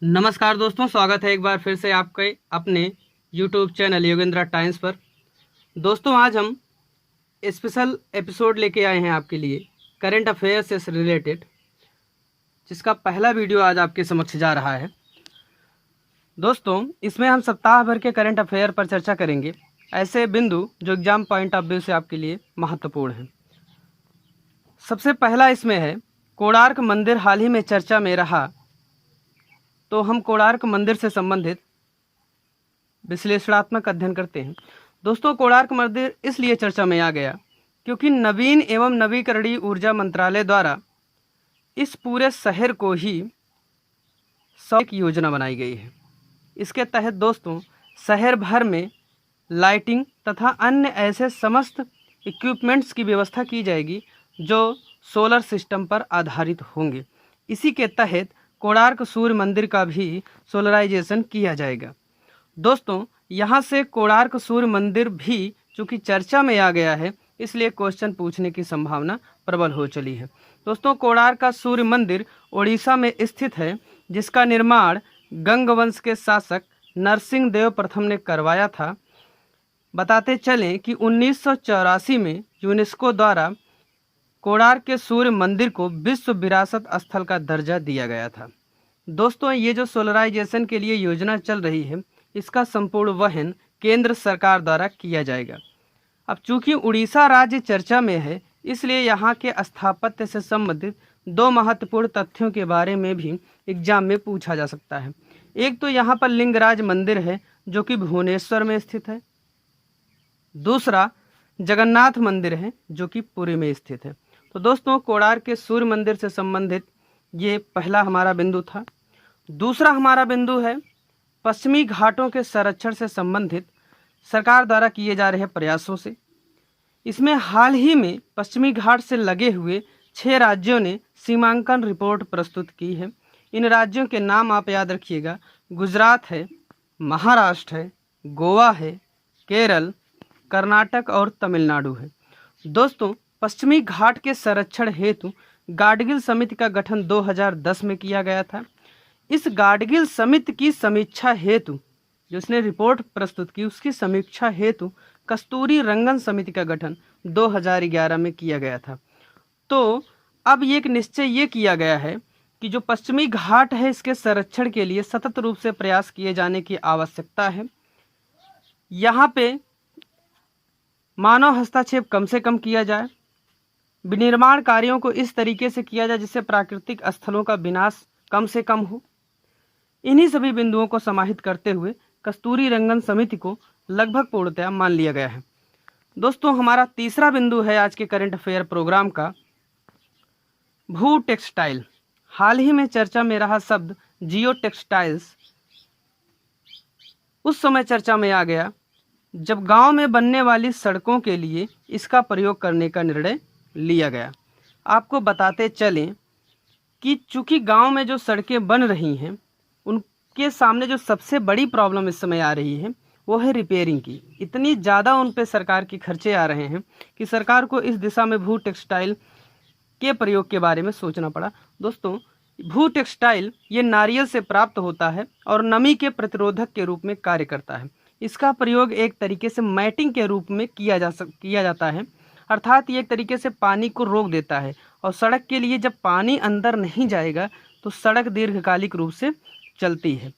नमस्कार दोस्तों, स्वागत है एक बार फिर से आपके अपने YouTube चैनल योगेंद्रा टाइम्स पर। दोस्तों, आज हम स्पेशल एपिसोड लेके आए हैं आपके लिए करंट अफेयर से रिलेटेड, जिसका पहला वीडियो आज आपके समक्ष जा रहा है। दोस्तों, इसमें हम सप्ताह भर के करंट अफेयर पर चर्चा करेंगे, ऐसे बिंदु जो एग्जाम पॉइंट ऑफ व्यू से आपके लिए महत्वपूर्ण हैं। सबसे पहला इसमें है, कोणार्क मंदिर हाल ही में चर्चा में रहा, तो हम कोणार्क मंदिर से संबंधित विश्लेषणात्मक अध्ययन करते हैं। दोस्तों, कोणार्क मंदिर इसलिए चर्चा में आ गया क्योंकि नवीन एवं नवीकरणीय ऊर्जा मंत्रालय द्वारा इस पूरे शहर को ही एक योजना बनाई गई है। इसके तहत दोस्तों, शहर भर में लाइटिंग तथा अन्य ऐसे समस्त इक्विपमेंट्स की व्यवस्था की जाएगी जो सोलर सिस्टम पर आधारित होंगे। इसी के तहत कोणार्क सूर्य मंदिर का भी सोलराइजेशन किया जाएगा। दोस्तों, यहाँ से कोणार्क सूर्य मंदिर भी चूँकि चर्चा में आ गया है, इसलिए क्वेश्चन पूछने की संभावना प्रबल हो चली है। दोस्तों, कोणार्क का सूर्य मंदिर उड़ीसा में स्थित है, जिसका निर्माण गंग वंश के शासक नरसिंह देव प्रथम ने करवाया था। बताते चलें कि 1984 में यूनेस्को द्वारा कोणार्क के सूर्य मंदिर को विश्व विरासत स्थल का दर्जा दिया गया था। दोस्तों, ये जो सोलराइजेशन के लिए योजना चल रही है, इसका संपूर्ण वहन केंद्र सरकार द्वारा किया जाएगा। अब चूंकि उड़ीसा राज्य चर्चा में है, इसलिए यहाँ के स्थापत्य से संबंधित दो महत्वपूर्ण तथ्यों के बारे में भी एग्जाम में पूछा जा सकता है। एक तो यहाँ पर लिंगराज मंदिर है, जो कि भुवनेश्वर में स्थित है। दूसरा जगन्नाथ मंदिर है, जो कि पुरी में स्थित है। तो दोस्तों, कोणार्क के सूर्य मंदिर से संबंधित ये पहला हमारा बिंदु था। दूसरा हमारा बिंदु है पश्चिमी घाटों के संरक्षण से संबंधित सरकार द्वारा किए जा रहे प्रयासों से। इसमें हाल ही में पश्चिमी घाट से लगे हुए 6 राज्यों ने सीमांकन रिपोर्ट प्रस्तुत की है। इन राज्यों के नाम आप याद रखिएगा, गुजरात है, महाराष्ट्र है, गोवा है, केरल, कर्नाटक और तमिलनाडु है। दोस्तों, पश्चिमी घाट के संरक्षण हेतु गाडगिल समिति का गठन 2010 में किया गया था। इस गाडगिल समिति की समीक्षा हेतु, जो उसने रिपोर्ट प्रस्तुत की, उसकी समीक्षा हेतु कस्तूरी रंगन समिति का गठन 2011 में किया गया था। तो अब एक निश्चय ये किया गया है कि जो पश्चिमी घाट है, इसके संरक्षण के लिए सतत रूप से प्रयास किए जाने की आवश्यकता है। यहाँ पे मानव हस्तक्षेप कम से कम किया जाए, विनिर्माण कार्यों को इस तरीके से किया जाए जिससे प्राकृतिक स्थलों का विनाश कम से कम हो। इन्हीं सभी बिंदुओं को समाहित करते हुए कस्तूरी रंगन समिति को लगभग पूर्णतया मान लिया गया है। दोस्तों, हमारा तीसरा बिंदु है आज के करंट अफेयर प्रोग्राम का भू टेक्सटाइल। हाल ही में चर्चा में रहा शब्द जियो टेक्सटाइल्स उस समय चर्चा में आ गया जब गांव में बनने वाली सड़कों के लिए इसका प्रयोग करने का निर्णय लिया गया। आपको बताते चलें कि चूंकि गांव में जो सड़कें बन रही हैं, उनके सामने जो सबसे बड़ी प्रॉब्लम इस समय आ रही है, वो है रिपेयरिंग की। इतनी ज़्यादा उन पे सरकार के खर्चे आ रहे हैं कि सरकार को इस दिशा में भू टेक्सटाइल के प्रयोग के बारे में सोचना पड़ा। दोस्तों, भू टेक्सटाइल ये नारियल से प्राप्त होता है और नमी के प्रतिरोधक के रूप में कार्य करता है। इसका प्रयोग एक तरीके से मैटिंग के रूप में किया जाता है, अर्थात ये एक तरीके से पानी को रोक देता है। और सड़क के लिए जब पानी अंदर नहीं जाएगा तो सड़क दीर्घकालिक रूप से चलती है।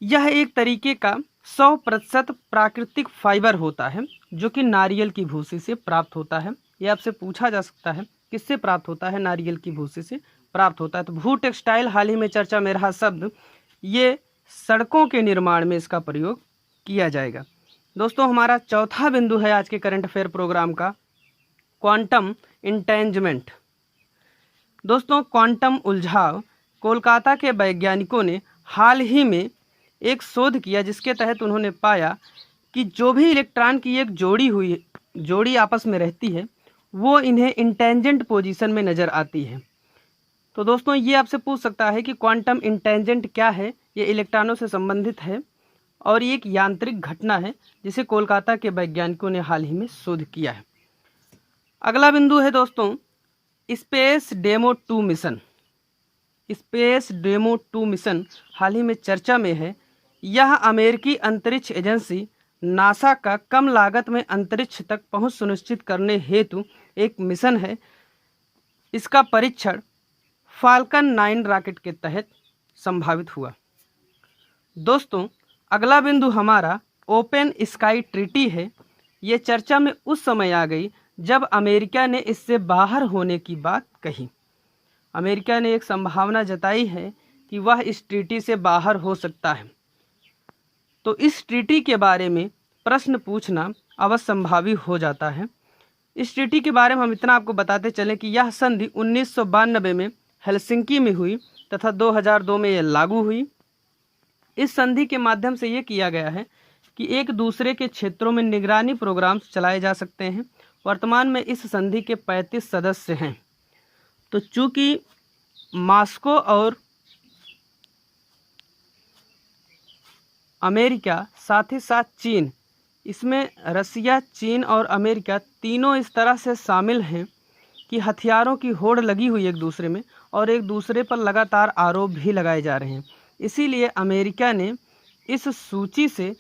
यह एक तरीके का 100% प्राकृतिक फाइबर होता है, जो कि नारियल की भूसी से प्राप्त होता है। यह आपसे पूछा जा सकता है किससे प्राप्त होता है? नारियल की भूसी से प्राप्त होता है। तो भू टेक्सटाइल हाल ही में चर्चा में रहा शब्द, ये सड़कों के निर्माण में इसका प्रयोग किया जाएगा। दोस्तों, हमारा चौथा बिंदु है आज के करंट अफेयर प्रोग्राम का क्वांटम इंटेंजमेंट। दोस्तों, क्वांटम उलझाव, कोलकाता के वैज्ञानिकों ने हाल ही में एक शोध किया जिसके तहत उन्होंने पाया कि जो भी इलेक्ट्रॉन की एक जोड़ी आपस में रहती है, वो इन्हें इंटेंजेंट पोजीशन में नज़र आती है। तो दोस्तों, ये आपसे पूछ सकता है कि क्वांटम इंटेंजेंट क्या है? ये इलेक्ट्रॉनों से संबंधित है और ये एक यांत्रिक घटना है जिसे कोलकाता के वैज्ञानिकों ने हाल ही में शोध किया है। अगला बिंदु है दोस्तों, space demo 2 mission. Space demo 2 mission हाल ही में चर्चा में है। यह अमेरिकी अंतरिक्ष एजेंसी नासा का कम लागत में अंतरिक्ष तक पहुंच सुनिश्चित करने हेतु एक मिशन है। इसका परीक्षण फाल्कन 9 रॉकेट के तहत संभावित हुआ। दोस्तों, अगला बिंदु हमारा ओपन स्काई ट्रीटी है। ये चर्चा में उस समय आ गई जब अमेरिका ने इससे बाहर होने की बात कही। अमेरिका ने एक संभावना जताई है कि वह इस ट्रीटी से बाहर हो सकता है। तो इस ट्रीटी के बारे में प्रश्न पूछना अवश्य संभावी हो जाता है। इस ट्रीटी के बारे में हम इतना आपको बताते चलें कि यह संधि 1992 में हेलसिंकी में हुई तथा 2002 में यह लागू हुई। इस संधि के माध्यम से ये किया गया है कि एक दूसरे के क्षेत्रों में निगरानी प्रोग्राम्स चलाए जा सकते हैं। वर्तमान में इस संधि के 35 सदस्य हैं। तो चूंकि मॉस्को और अमेरिका साथ ही साथ चीन, इसमें रसिया, चीन और अमेरिका तीनों इस तरह से शामिल हैं कि हथियारों की होड़ लगी हुई एक दूसरे में और एक दूसरे पर लगातार आरोप भी लगाए जा रहे हैं। इसीलिए अमेरिका ने इस सूची से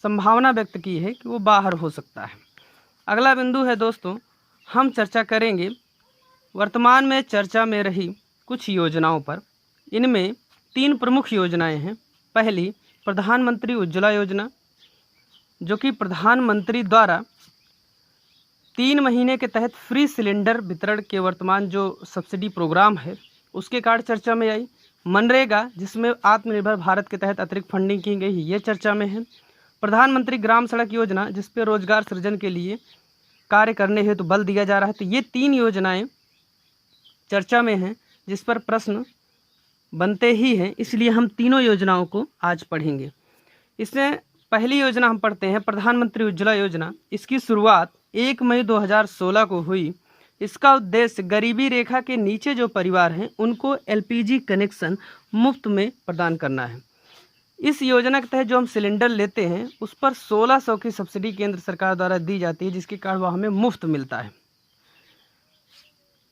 संभावना व्यक्त की है कि वो बाहर हो सकता है। अगला बिंदु है दोस्तों, हम चर्चा करेंगे वर्तमान में चर्चा में रही कुछ योजनाओं पर। इनमें 3 प्रमुख योजनाएं हैं। पहली, प्रधानमंत्री उज्ज्वला योजना, जो कि प्रधानमंत्री द्वारा 3 महीने के तहत फ्री सिलेंडर वितरण के वर्तमान जो सब्सिडी प्रोग्राम है उसके कारण चर्चा में आई। मनरेगा, जिसमें आत्मनिर्भर भारत के तहत अतिरिक्त फंडिंग की गई, ये चर्चा में है। प्रधानमंत्री ग्राम सड़क योजना, जिस पर रोजगार सृजन के लिए कार्य करने हेतु बल दिया जा रहा है। तो ये 3 योजनाएं चर्चा में हैं जिस पर प्रश्न बनते ही हैं, इसलिए हम तीनों योजनाओं को आज पढ़ेंगे। इसमें पहली योजना हम पढ़ते हैं प्रधानमंत्री उज्ज्वला योजना। इसकी शुरुआत 1 मई 2016 को हुई। इसका उद्देश्य गरीबी रेखा के नीचे जो परिवार हैं उनको एलपीजी कनेक्शन मुफ्त में प्रदान करना है। इस योजना के तहत जो हम सिलेंडर लेते हैं उस पर 1600 की सब्सिडी केंद्र सरकार द्वारा दी जाती है, जिसके कारण वह हमें मुफ्त मिलता है।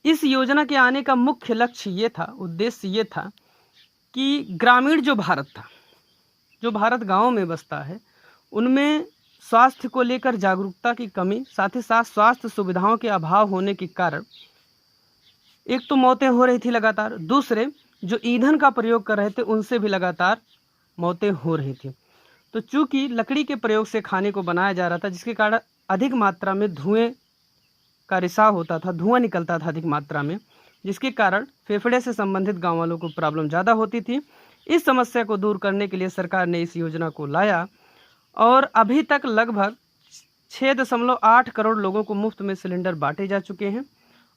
इस योजना के आने का मुख्य लक्ष्य ये था, उद्देश्य ये था कि ग्रामीण जो भारत था, जो भारत गाँव में बसता है, उनमें स्वास्थ्य को लेकर जागरूकता की कमी, साथ ही साथ स्वास्थ्य सुविधाओं के अभाव होने के कारण एक तो मौतें हो रही थी लगातार, दूसरे जो ईंधन का प्रयोग कर रहे थे उनसे भी लगातार मौतें हो रही थी। तो चूंकि लकड़ी के प्रयोग से खाने को बनाया जा रहा था, जिसके कारण अधिक मात्रा में धुएं का रिसाव होता था, धुआं निकलता था अधिक मात्रा में, जिसके कारण फेफड़े से संबंधित गाँव वालों को प्रॉब्लम ज़्यादा होती थी। इस समस्या को दूर करने के लिए सरकार ने इस योजना को लाया और अभी तक लगभग 6.8 करोड़ लोगों को मुफ्त में सिलेंडर बांटे जा चुके हैं।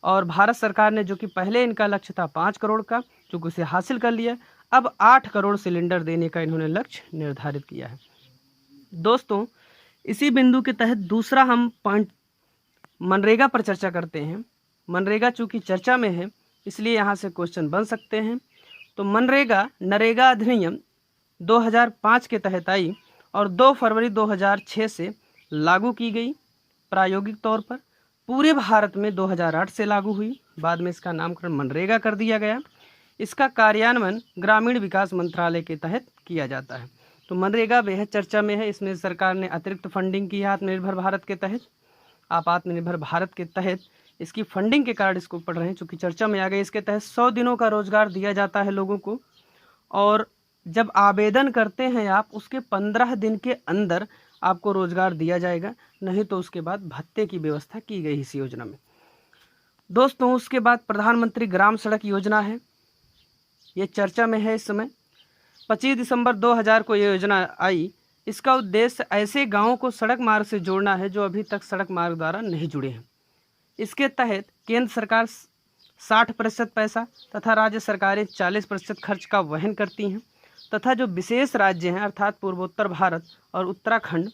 और भारत सरकार ने, जो कि पहले इनका लक्ष्य था 5 करोड़ का, जो कि उसे हासिल कर लिया, अब 8 करोड़ सिलेंडर देने का इन्होंने लक्ष्य निर्धारित किया है। दोस्तों, इसी बिंदु के तहत दूसरा हम पॉइंट मनरेगा पर चर्चा करते हैं। मनरेगा चूँकि चर्चा में है इसलिए यहाँ से क्वेश्चन बन सकते हैं। तो मनरेगा नरेगा अधिनियम 2005 के तहत आई और 2 फरवरी 2006 से लागू की गई प्रायोगिक तौर पर। पूरे भारत में 2008 से लागू हुई, बाद में इसका नामकरण मनरेगा कर दिया गया। इसका कार्यान्वयन ग्रामीण विकास मंत्रालय के तहत किया जाता है। तो मनरेगा बेहद चर्चा में है। इसमें सरकार ने अतिरिक्त फंडिंग की है आत्मनिर्भर भारत के तहत। आप आत्मनिर्भर भारत के तहत इसकी फंडिंग के कारण इसको पढ़ रहे हैं, चूँकि चर्चा में आ गए। इसके तहत 100 दिनों का रोजगार दिया जाता है लोगों को, और जब आवेदन करते हैं आप, उसके 15 दिन के अंदर आपको रोजगार दिया जाएगा, नहीं तो उसके बाद भत्ते की व्यवस्था की गई इस योजना में। दोस्तों, उसके बाद प्रधानमंत्री ग्राम सड़क योजना है, ये चर्चा में है इस समय। 25 दिसंबर 2000 को ये योजना आई। इसका उद्देश्य ऐसे गाँवों को सड़क मार्ग से जोड़ना है जो अभी तक सड़क मार्ग द्वारा नहीं जुड़े हैं। इसके तहत केंद्र सरकार 60% पैसा तथा राज्य सरकारें 40% खर्च का वहन करती हैं, तथा जो विशेष राज्य हैं अर्थात पूर्वोत्तर भारत और उत्तराखंड,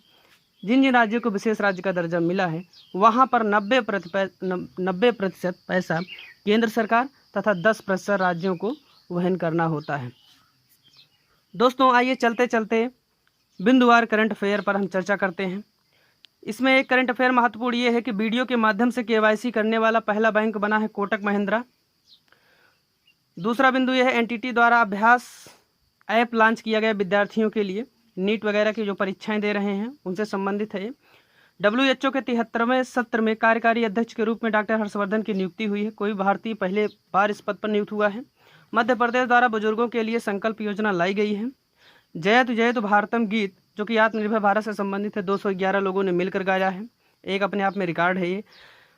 जिन जिन राज्यों को विशेष राज्य का दर्जा मिला है, वहाँ पर 90% पैसा केंद्र सरकार तथा 10% राज्यों को वहन करना होता है। दोस्तों, आइए चलते चलते बिंदुवार करंट अफेयर पर हम चर्चा करते हैं। इसमें एक करंट अफेयर महत्वपूर्ण ये है कि वीडियो के माध्यम से केवाईसी करने वाला पहला बैंक बना है कोटक महिंद्रा। दूसरा बिंदु यह है एनटीटी द्वारा अभ्यास ऐप लॉन्च किया गया विद्यार्थियों के लिए, नीट वगैरह की जो परीक्षाएं दे रहे हैं उनसे संबंधित है। WHO के 73वें सत्र में कार्यकारी अध्यक्ष के रूप में डॉक्टर हर्षवर्धन की नियुक्ति हुई है। कोई भारतीय पहले बार इस पद पर नियुक्त हुआ है। मध्य प्रदेश द्वारा बुजुर्गों के लिए संकल्प योजना लाई गई है। जयतु जयतु भारतम गीत जो कि आत्मनिर्भर भारत से संबंधित है, 211 लोगों ने मिलकर गाया है, एक अपने आप में रिकॉर्ड है ये।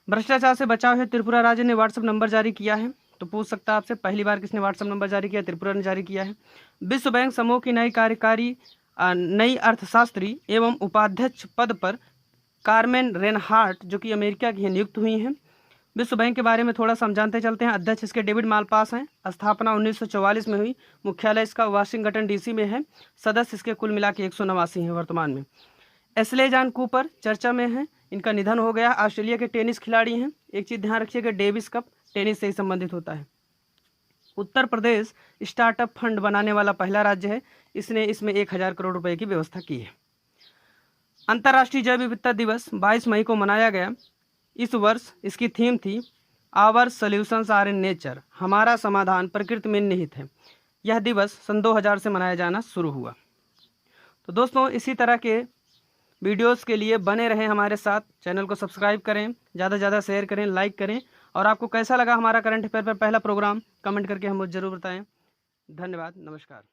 भ्रष्टाचार से बचाव है, त्रिपुरा राज्य ने व्हाट्सएप नंबर जारी किया है। तो पूछ सकता है आपसे, पहली बार किसने व्हाट्सएप नंबर जारी किया? त्रिपुरा ने जारी किया है। विश्व बैंक समूह की नई अर्थशास्त्री एवं उपाध्यक्ष पद पर कार्मेन रेनहार्ट जो कि अमेरिका की नियुक्त हुई हैं। विश्व बैंक के बारे में थोड़ा सा हम जानते चलते हैं। अध्यक्ष इसके डेविड मालपास हैं। स्थापना 1944 में हुई। मुख्यालय इसका वाशिंगटन DC में है। सदस्य इसके कुल मिला के 189 हैं वर्तमान में। एस्ले जॉन कूपर चर्चा में है, इनका निधन हो गया। ऑस्ट्रेलिया के टेनिस खिलाड़ी हैं। एक चीज़ ध्यान रखिएगा, डेविस कप टेनिस से ही संबंधित होता है। उत्तर प्रदेश स्टार्टअप फंड बनाने वाला पहला राज्य है। इसने इसमें 1000 करोड़ रुपए की व्यवस्था की है। अंतर्राष्ट्रीय जैव विविधता दिवस 22 मई को मनाया गया। इस वर्ष इसकी थीम थी our solutions are in nature, हमारा समाधान प्रकृति में निहित है। यह दिवस सन 2000 से मनाया जाना शुरू हुआ। तो दोस्तों, इसी तरह के वीडियोस के लिए बने रहें हमारे साथ। चैनल को सब्सक्राइब करें, ज़्यादा से ज़्यादा शेयर करें, लाइक करें। और आपको कैसा लगा हमारा करंट अफेयर पर पहला प्रोग्राम कमेंट करके हमें ज़रूर बताएं। धन्यवाद, नमस्कार।